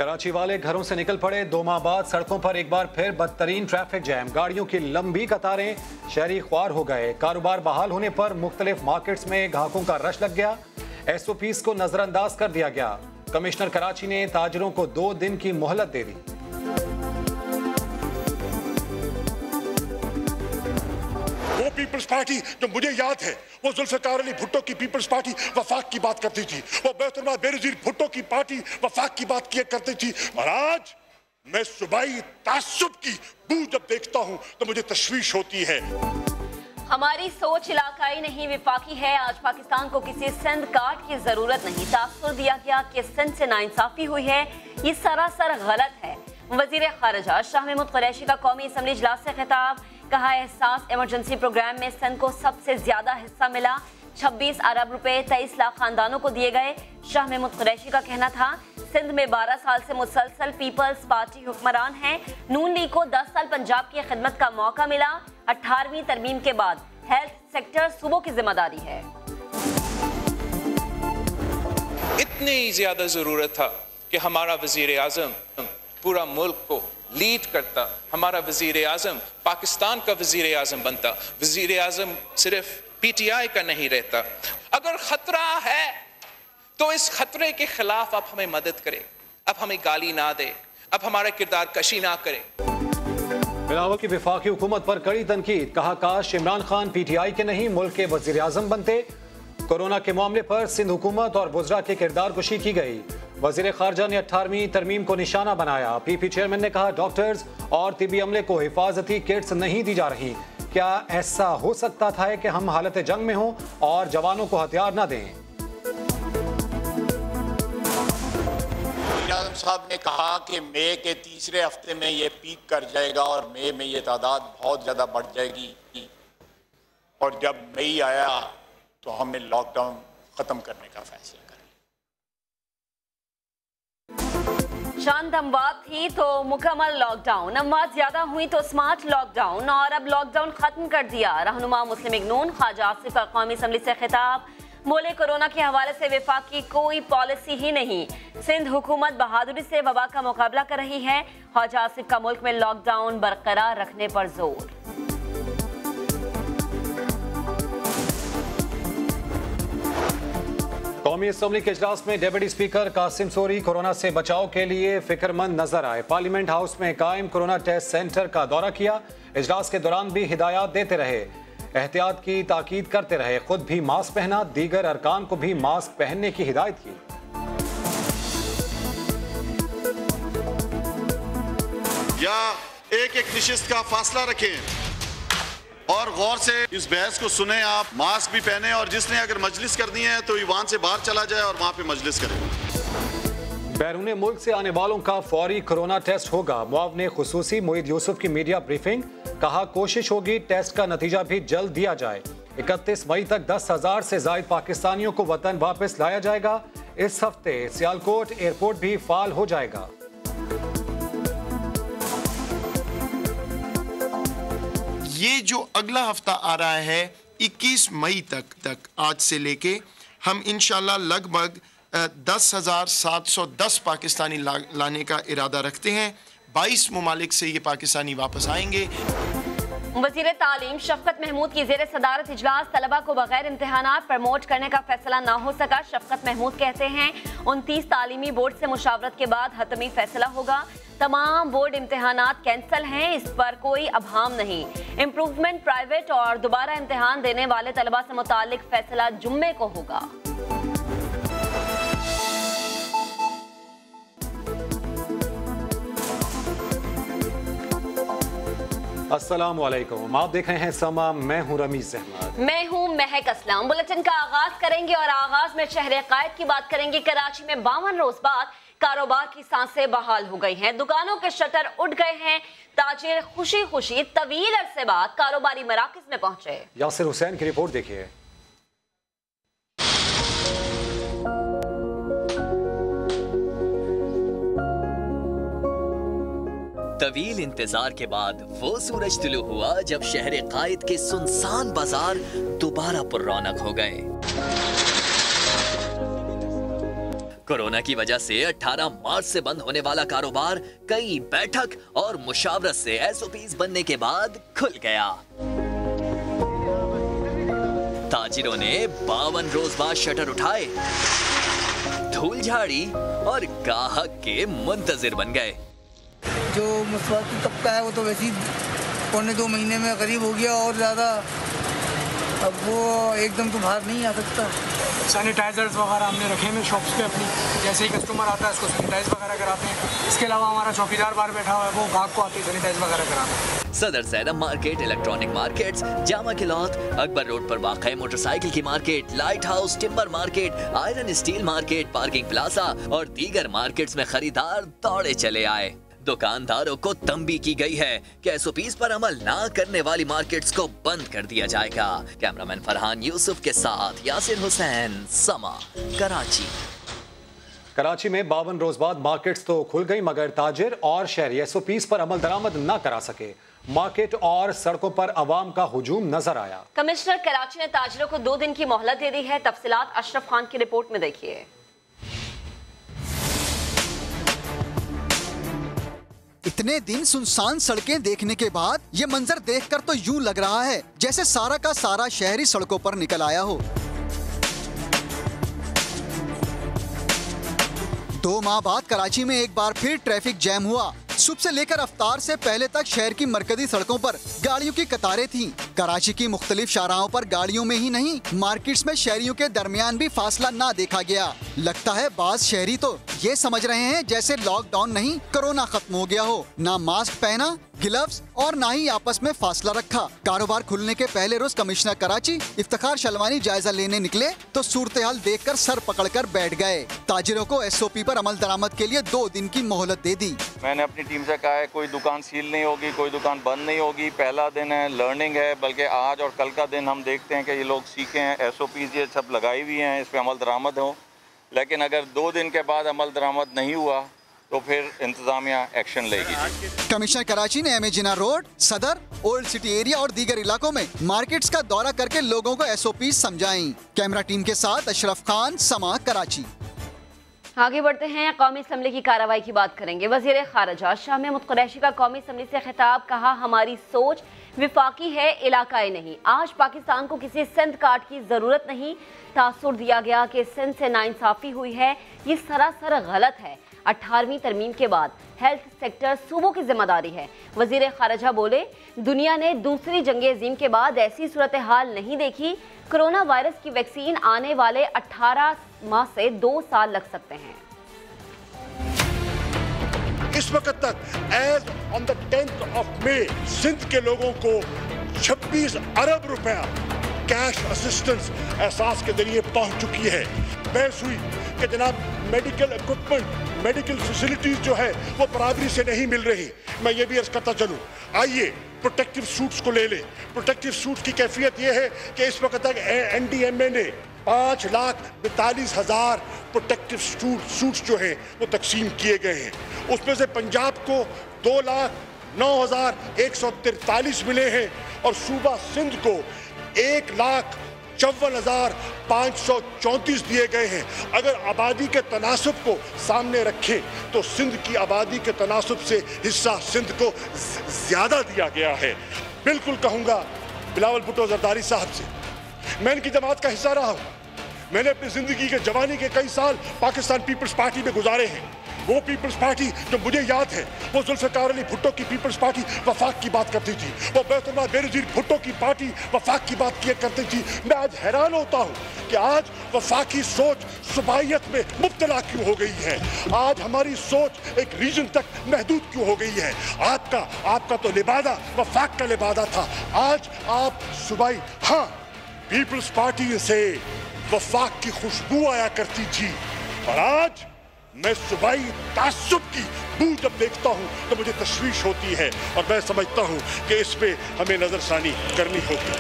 कराची वाले घरों से निकल पड़े, 2 माह बाद सड़कों पर एक बार फिर बदतरीन ट्रैफिक जैम, गाड़ियों की लंबी कतारें, शहरी ख्वार हो गए। कारोबार बहाल होने पर मुख्तलिफ मार्केट्स में ग्राहकों का रश लग गया। SOPs को नजरअंदाज कर दिया गया। कमिश्नर कराची ने ताजरों को 2 दिन की मोहलत दे दी। वो पीपल्स पार्टी जो मुझे याद है, वो जुल्फिकार अली भुट्टो की पीपल्स पार्टी वफाक की बात करती थी। वो बेनज़ीर भुट्टो की पार्टी वफाक की बात किया करती थी। और आज मैं सूबाई तासुब की बू जब देखता हूं तो मुझे तशवीश होती है। हमारी सोच इलाकाई नहीं विफाकी है। आज पाकिस्तान को किसी सिंध कार्ड की जरूरत नहीं। तासुर दिया गया कि सिंध से नाइंसाफी हुई है, ये सरासर गलत है। वजीर खारजा शाह महमूद कुरैशी का कौमी असम्बली इजलास से खिताब, कहा एहसास इमरजेंसी प्रोग्राम में सिंध को सबसे ज्यादा हिस्सा मिला। 26 अरब रुपए 23 लाख खानदानों को दिए गए। शाह महमूद कुरैशी का कहना था सिंध में 12 साल से मुसलसल पीपल्स पार्टी हुक्मरान है। नून लीग को 10 साल पंजाब की खिदमत का मौका मिला। 18वीं तरमीम के बाद हेल्थ सेक्टर सूबों की जिम्मेदारी है। इतनी ज्यादा जरूरत था कि हमारा वजीर आजम पूरा मुल्क को लीड करता, हमारा वजीर आजम पाकिस्तान का वजीर आजम बनता। वजीर आजम सिर्फ PTI का नहीं रहता। अगर खतरा है तो इस खतरे के खिलाफ आप हमें मदद करें, अब हमें गाली ना दे, अब हमारा किरदार कशी ना करे। बिलावल की वफाकी हुकूमत पर कड़ी तनकीद, कहा काश इमरान खान PTI के नहीं मुल्क के वजीर आजम बनते। कोरोना के मामले पर सिंध हुकूमत और वज़रा के किरदार कुशी की गई। वजीर खारजा ने 18वीं तरमीम को निशाना बनाया। PP चेयरमैन ने कहा डॉक्टर्स और तिबी अमले को हिफाजती किट्स नहीं दी जा रही। क्या ऐसा हो सकता था कि हम हालत जंग में हों और जवानों को हथियार न दें? आजम साहब ने कहा कि मई के तीसरे हफ्ते में ये पीक कर जाएगा और मई में ये तादाद बहुत ज़्यादा बढ़ जाएगी। और जब मई आया तो हमने लॉकडाउन ख़त्म करने का फैसला कर लिया। चांद अमवात थी तो मुकम्मल लॉकडाउन, अमवात ज्यादा हुई तो स्मार्ट लॉकडाउन, और अब लॉकडाउन खत्म कर दिया। रहनुमा मुस्लिम लीग नून ख्वाजा आसिफ का कौमी असम्बली से खिताब, बोले कोरोना के हवाले से वफाक की कोई पॉलिसी ही नहीं। सिंध हुकूमत बहादुरी से वबा का मुकाबला कर रही है। ख्वाजा आसिफ का मुल्क में लॉकडाउन बरकरार रखने पर जोर। कौमी असम्बली के इजलास में deputy speaker Qasim Suri corona से बचाव के लिए फिक्रमंद नजर आए। पार्लियामेंट हाउस में कायम कोरोना टेस्ट सेंटर का दौरा किया। इजलास के दौरान भी हिदायत देते रहे, एहतियात की ताकीद करते रहे। खुद भी मास्क पहना, दीगर अरकान को भी मास्क पहनने की हिदायत की। या एक एक निशिस्त का फासला रखें और गौर से इस बहस को सुने। आप मास्क भी पहने और जिसने अगर मजलिस करनी है तो ईवान से बाहर चला जाए और वहां पे मजलिस करे। बैरून मुल्क से आने वालों का फौरी कोरोना टेस्ट होगा। मुआवने खुसूसी मोईद यूसुफ की मीडिया ब्रीफिंग, कहा कोशिश होगी टेस्ट का नतीजा भी जल्द दिया जाए। 31 मई तक 10,000 से ज्यादा पाकिस्तानियों को वतन वापस लाया जाएगा। इस हफ्ते सियालकोट एयरपोर्ट भी फाल हो जाएगा। ये जो अगला हफ्ता आ रहा है 21 मई तक आज से लेके हम इंशाल्लाह लगभग 10,710 पाकिस्तानी लाने का इरादा रखते हैं। 22 ममालिक से ये पाकिस्तानी वापस आएंगे। वज़ीर तालीम शफकत महमूद की ज़ेर सदारत इजलास, तलबा को बगैर इम्तिहानात प्रमोट करने का फैसला ना हो सका। शफकत महमूद कहते हैं 29 तालीमी बोर्ड से मुशावरत के बाद हतमी फैसला होगा। तमाम बोर्ड इम्तिहानात कैंसिल हैं, इस पर कोई अभाम नहीं। इम्प्रूवमेंट प्राइवेट और दोबारा इम्तिहान देने वाले तलबा से मुतालिक फैसला जुम्मे को होगा। अस्सलामुअलैकुम, आप देख रहे हैं समा, मैं हूं रमीज अहमद। मैं हूं महक असलम। बुलेटिन का आगाज करेंगे और आगाज में शहर कायद की बात करेंगे। कराची में 52 रोज बाद कारोबार की सांसें बहाल हो गई हैं। दुकानों के शटर उठ गए हैं। ताजिर खुशी खुशी तवील अरसे बाद कारोबारी मराकज में पहुंचे। यासिर हुसैन की रिपोर्ट देखिए। तवील इंतजार के बाद वो सूरज तुलू हुआ जब शहर कायद के सुनसान बाजार दोबारा पुररौनक हो गए। कोरोना की वजह से 18 मार्च से बंद होने वाला कारोबार कई बैठक और मुशावरत से एसओपीज बनने के बाद खुल गया। ताजिरों ने 52 रोज बाद शटर उठाए, धूल झाड़ी और गाहक के मुंतजिर बन गए। जो मुस्तफी तबका है वो तो वैसे ही 1.25 महीने में करीब हो गया और ज़्यादा, अब वो एकदम तो बाहर नहीं आ सकता। सैनिटाइजर्स वगैरह हमने रखे हैं शॉप्स पे अपनी, जैसे ही कस्टमर आता है उसको सैनिटाइज वगैरह कराते हैं। इसके अलावा हमारा चौकीदार बाहर बैठा हुआ है, वो गाहक को आके सैनिटाइज वगैरह कराता है। Sadar Saiyad market, electronic markets, Jama किलौत, अकबर रोड पर वाक़ मोटरसाइकिल की market, light house, timber market, iron steel market, parking plaza और दीगर मार्केट्स में खरीदार दौड़े चले आए। दुकानदारों को तंबी की गई है कि एसओपीज पर अमल ना करने वाली मार्केट्स को बंद कर दिया जाएगा। कैमरामैन फरहान यूसुफ के साथ यासिर हुसैन, समा, कराची। कराची में 52 रोज बाद मार्केट्स तो खुल गई, मगर ताजिर और शहरी एसओपीज पर अमल दरामद न करा सके। मार्केट और सड़कों पर अवाम का हुजूम नजर आया। कमिश्नर कराची ने ताजिरों को 2 दिन की मोहलत दे दी है। तफसीलात अशरफ खान की रिपोर्ट में देखिए। इतने दिन सुनसान सड़कें देखने के बाद ये मंजर देखकर तो यूं लग रहा है जैसे सारा का सारा शहरी सड़कों पर निकल आया हो। 2 माह बाद कराची में एक बार फिर ट्रैफिक जैम हुआ। सुबह से लेकर अफ्तार से पहले तक शहर की मरकजी सड़कों पर गाड़ियों की कतारें थीं। कराची की मुख्तलिफ शाहराहों पर गाड़ियों में ही नहीं, मार्केट्स में शहरियों के दरमियान भी फासला ना देखा गया। लगता है बाज शहरी तो ये समझ रहे हैं जैसे लॉकडाउन नहीं, कोरोना खत्म हो गया हो। ना मास्क पहना, ग्लव्स और ना ही आपस में फासला रखा। कारोबार खुलने के पहले रोज कमिश्नर कराची इफ्तिखार शलवानी जायजा लेने निकले तो सूरत हाल देखकर सर पकड़कर बैठ गए। ताजिरों को एसओपी पर अमल दरामद के लिए 2 दिन की मोहलत दे दी। मैंने अपनी टीम से कहा है कोई दुकान सील नहीं होगी, कोई दुकान बंद नहीं होगी। पहला दिन है, लर्निंग है, बल्कि आज और कल का दिन हम देखते हैं कि ये लोग सीखे हैं, एसओपीज ये सब लगाई हुई हैं, इस पर अमल दरामद हो। लेकिन अगर 2 दिन के बाद अमल दरामद नहीं हुआ तो फिर इंतजामिया एक्शन लेगी। कमिश्नर कराची ने एमए जिना रोड, सदर, ओल्ड सिटी एरिया और दीगर इलाकों में मार्केट्स का दौरा करके लोगों को एसओपी समझाई। कैमरा टीम के साथ अशरफ खान, समा, कराची। आगे बढ़ते हैं, कौमी असम्बली की कार्रवाई की बात करेंगे। वज़ीर ख़ारिजा शाह महमूद कुरैशी का कौमी असम्बली से खिताब, कहा हमारी सोच विफाकी है, इलाकाई नहीं। आज पाकिस्तान को किसी सिंध कार्ड की ज़रूरत नहीं। तासुर दिया गया कि सिंध से नाइंसाफ़ी हुई है, ये सरासर गलत है। 18वीं तरमीम के बाद हेल्थ सेक्टर सूबों की जिम्मेदारी है। वज़ीर ख़ारिजा बोले, दुनिया ने दूसरी जंग अज़ीम के बाद ऐसी सूरत हाल नहीं देखी। कोरोना वायरस की वैक्सीन आने वाले 18 माह से 2 साल लग सकते हैं। इस वक्त तक as on the 10th of May Sindh के लोगों को 26 अरब रुपया कैश असिस्टेंस एहसास के जरिए पहुंच चुकी है। बहस हुई कि जनाब मेडिकल इक्विपमेंट, मेडिकल फैसिलिटीज जो है वो बराबरी से नहीं मिल रही। मैं ये भी अर्ज करता चलूं, आइए प्रोटेक्टिव सूट्स को ले ले। प्रोटेक्टिव सूट की कैफियत ये है कि इस वक्त तक NDMA ने 5,42,000 प्रोटेक्टिव सूट्स जो हैं वो तकसीम किए गए हैं। उसमें से पंजाब को 2,09,143 मिले हैं और सूबा सिंध को 1,54,534 दिए गए हैं। अगर आबादी के तनासब को सामने रखें तो सिंध की आबादी के तनासब से हिस्सा सिंध को ज्यादा दिया गया है। बिल्कुल कहूँगा बिलावल भुट्टो जरदारी साहब से, मैं इनकी जमात का हिस्सा रहा हूँ। मैंने अपनी जिंदगी के जवानी के कई साल पाकिस्तान पीपल्स पार्टी में गुजारे हैं। वो पीपल्स पार्टी जो मुझे याद है वो जुल्फ़िकार अली भुट्टो की पीपल्स पार्टी वफाक की बात करती थी। वो बैतुल्लाह बेनज़ीर भुट्टो की पार्टी वफाक की बात किया करती थी। मैं आज हैरान होता हूँ कि आज वफाकी सोच सुबाइयत में मुब्तला क्यों हो गई है। आज हमारी सोच एक रीजन तक महदूद क्यों हो गई है। आपका तो लिबादा वफाक का लिबादा था, आज आप सुबाई। हाँ, पीपल्स पार्टी से वफाक की खुशबू आया करती थी और आज मैं सुबाई तासुब की बू जब देखता हूं तो मुझे तशवीश होती है और मैं समझता हूं कि इस पे हमें नजरसानी करनी होगी।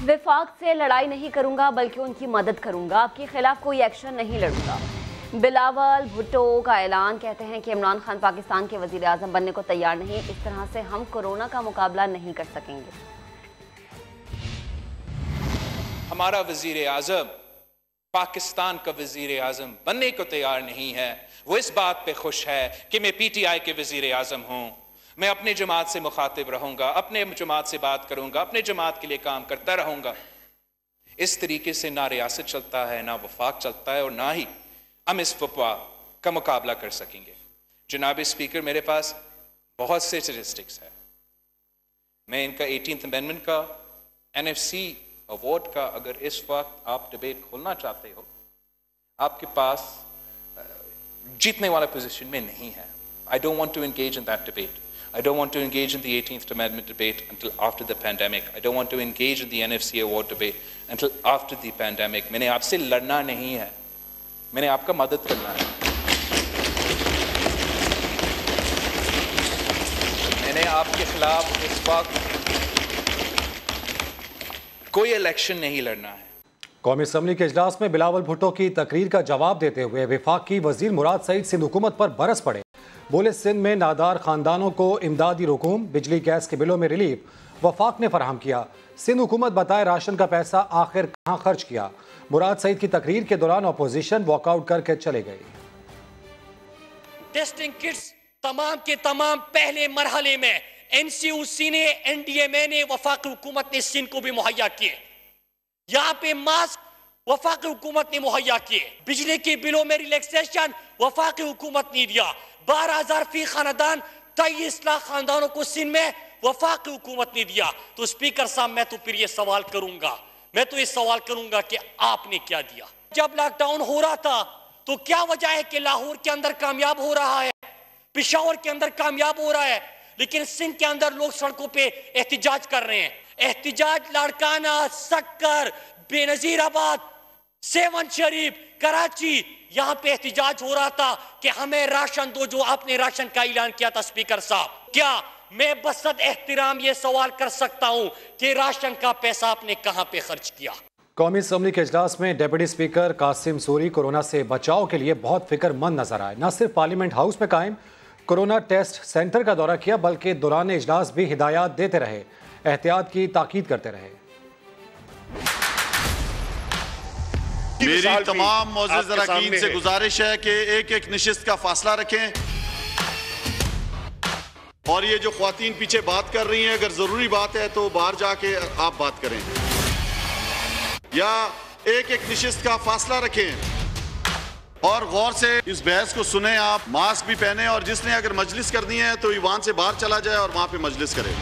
विफाक से लड़ाई नहीं करूंगा बल्कि उनकी मदद करूंगा, आपके खिलाफ कोई एक्शन नहीं लड़ूंगा। बिलावल भुट्टो का ऐलान, कहते हैं कि इमरान खान पाकिस्तान के वजीर आजम बनने को तैयार नहीं। इस तरह से हम कोरोना का मुकाबला नहीं कर सकेंगे। हमारा वजीर आजम पाकिस्तान का वजीर आजम बनने को तैयार नहीं है, वो इस बात पे खुश है कि मैं पीटीआई के वजीर आजम हूं, मैं अपने जमात से मुखातिब रहूंगा, अपने जमात से बात करूंगा, अपने जमात के लिए काम करता रहूंगा। इस तरीके से ना रियासत चलता है, ना वफाक चलता है, और ना ही हम इस वबा का मुकाबला कर सकेंगे। जनाब स्पीकर, मेरे पास बहुत से स्टैटिस्टिक्स है। मैं इनका 18th अमेंडमेंट का, NFC अवार्ड का, अगर इस वक्त आप डिबेट खोलना चाहते हो, आपके पास जीतने वाला पोजीशन में नहीं है। I don't want to engage in that debate. I don't want to engage in the 18th Amendment debate until after the pandemic. I don't want to engage in the NFC award debate until after the pandemic. मैंने आपसे लड़ना नहीं है, मैंने आपका मदद करना है। मैंने आपके खिलाफ इस वक्त कोई इलेक्शन नहीं लड़ना है। कौमी असम्बली के इजलास में बिलावल भुट्टो की तकरीर का जवाब देते हुए वफाकी वजीर मुराद सईद सिंध हुकूमत पर बरस पड़े। बोले, सिंध में नादार खानदानों को इमदादी रकूम, बिजली गैस के बिलों में रिलीफ वफाक ने फराहम किया। सिंध हुकूमत बताए राशन का पैसा आखिर कहां खर्च किया। मुराद सईद की तकरीर के दौरान अपोजिशन वॉकआउट करके चले गई। टेस्टिंग किट्स तमाम के तमाम पहले मरहले में NCUC ने, NDMA ने, वफाक हुकूमत ने सिंध को भी मुहैया किए। यहाँ पे मास्क वफाक हुकूमत ने मुहैया किए। बिजली के बिलों में रिलैक्सेशन वफाक हुकूमत ने दिया। 12,000 फी खानदान, 23 लाख खानदानों को सिंध में वफाक हुकूमत ने दिया। तो स्पीकर साहब, मैं तो फिर ये सवाल करूंगा कि आपने क्या दिया? जब लॉकडाउन हो रहा था तो क्या वजह है कि लाहौर के अंदर कामयाब हो रहा है, पेशावर के अंदर कामयाब हो रहा है, लेकिन सिंध के अंदर लोग सड़कों पे एहतिजाज कर रहे हैं। एहतिजाज लाड़काना, सक्कर, बेनजीराबाद, सेवन शरीफ, कराची, यहाँ पे एहतिजाज हो रहा था कि हमें राशन दो, जो आपने राशन का ऐलान किया था। स्पीकर साहब, क्या मैं बसत एहतराम ये सवाल कर सकता हूँ कि राशन का पैसा आपने कहाँ पे खर्च किया? कौमी असम्बली के इजलास में deputy speaker Qasim Suri corona से बचाव के लिए बहुत फिक्रमंद नजर आए। न सिर्फ पार्लियामेंट हाउस में कायम कोरोना टेस्ट सेंटर का दौरा किया, बल्कि दौरान इजलास भी हिदायत देते रहे, एहतियात की ताकीद करते रहे। मेरी तमाम मौजूद अरकान से गुजारिश है कि एक एक निशिस्त का फासला रखें, और ये जो ख्वातीन पीछे बात कर रही हैं, अगर जरूरी बात है तो बाहर जाके आप बात करें, या एक एक निशिस्त का फासला रखें और गौर से इस बहस को सुने। आप मास्क भी पहने, और जिसने अगर मजलिस करनी है तो ईवान से बाहर चला जाए और वहां पे मजलिस करे।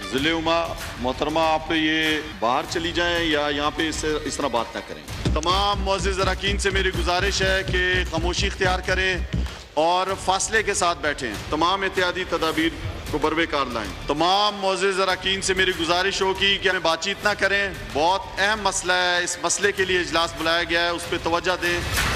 जिले उमा मोहतरमा, आप ये बाहर चली जाएं या यहाँ पे इस तरह बात ना करें। तमाम मौजूद अरकान से मेरी गुजारिश है कि खामोशी इख्तियार करें और फासले के साथ बैठें। तमाम एहतियाती तदाबीर को बरवेकार लाएं। तमाम मौजूद अरकान से मेरी गुजारिश होगी कि हमें बातचीत ना करें। बहुत अहम मसला है, इस मसले के लिए इजलास बुलाया गया है, उस पर तवज्जो दें।